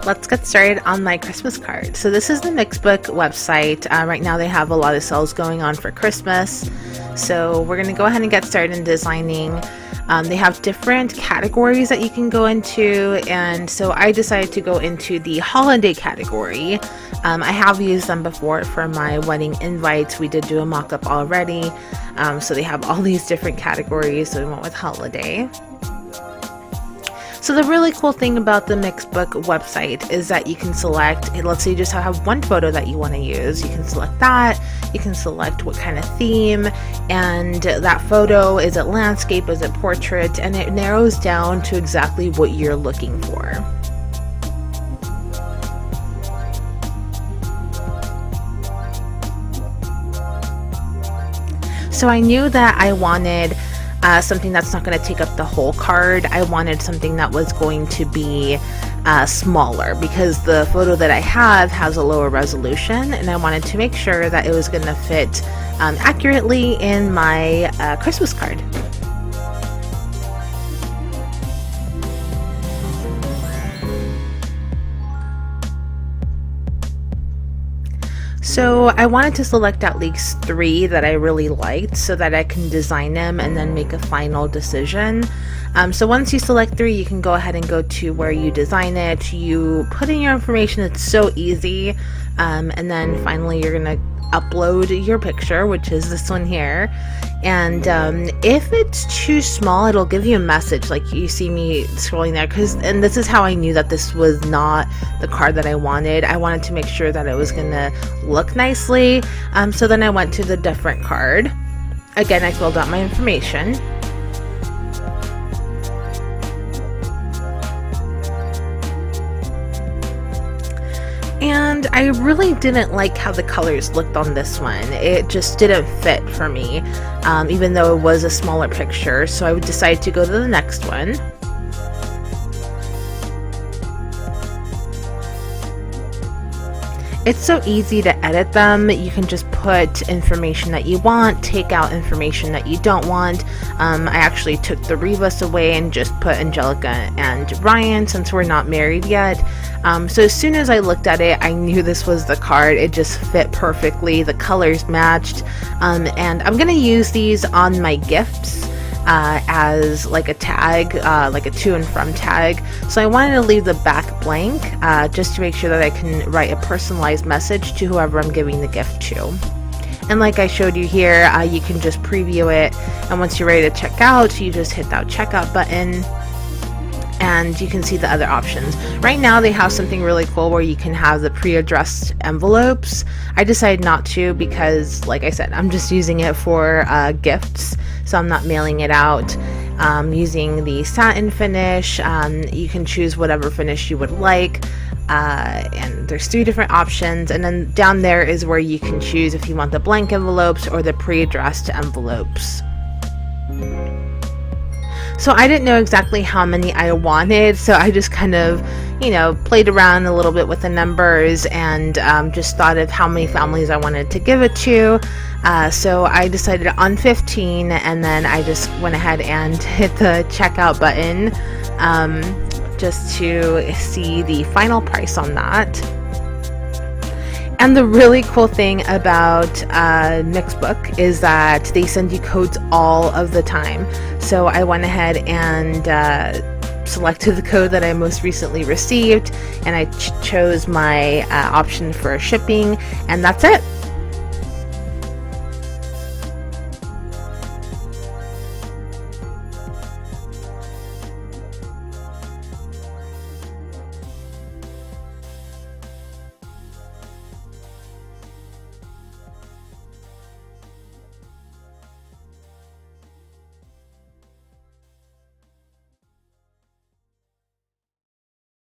Let's get started on my Christmas card. So this is the Mixbook website. Right now they have a lot of sales going on for Christmas. So we're going to go ahead and get started in designing. They have different categories that you can go into, and so I decided to go into the holiday category. I have used them before for my wedding invites. We did do a mock-up already. So they have all these different categories, so we went with holiday. So the really cool thing about the Mixbook website is that you can select, let's say you just have one photo that you want to use, you can select that, you can select what kind of theme, and that photo, is it landscape, is it portrait, and it narrows down to exactly what you're looking for. So I knew that I wanted something that's not going to take up the whole card. I wanted something that was going to be smaller because the photo that I have has a lower resolution, and I wanted to make sure that it was going to fit accurately in my Christmas card. So I wanted to select at least 3 that I really liked so that I can design them and then make a final decision. So once you select 3, you can go ahead and go to where you design it. You put in your information, it's so easy. And then finally you're going to upload your picture, which is this one here. And if it's too small, it'll give you a message like you see me scrolling there, and this is how I knew that this was not the card that I wanted. I wanted to make sure that it was gonna look nicely, so then I went to the different card. Again, I filled out my information. And I really didn't like how the colors looked on this one. It just didn't fit for me, even though it was a smaller picture. So I would decide to go to the next one. It's so easy to edit them. You can just put information that you want, take out information that you don't want. I actually took the Rebus away and just put Angelica and Ryan since we're not married yet. So as soon as I looked at it, I knew this was the card. It just fit perfectly. The colors matched. And I'm going to use these on my gifts as like a tag, like a to and from tag. So I wanted to leave the back blank just to make sure that I can write a personalized message to whoever I'm giving the gift to. And like I showed you here, you can just preview it, and once you're ready to check out, you just hit that checkout button and you can see the other options. Right now they have something really cool where you can have the pre-addressed envelopes. I decided not to because, like I said, I'm just using it for gifts, so I'm not mailing it out. Using the satin finish, you can choose whatever finish you would like, and there's 3 different options, and then down there is where you can choose if you want the blank envelopes or the pre-addressed envelopes. So I didn't know exactly how many I wanted, so I just kind of, played around a little bit with the numbers and just thought of how many families I wanted to give it to. So I decided on 15, and then I just went ahead and hit the checkout button just to see the final price on that. And the really cool thing about Mixbook is that they send you codes all of the time. So I went ahead and selected the code that I most recently received, and I chose my option for shipping, and that's it.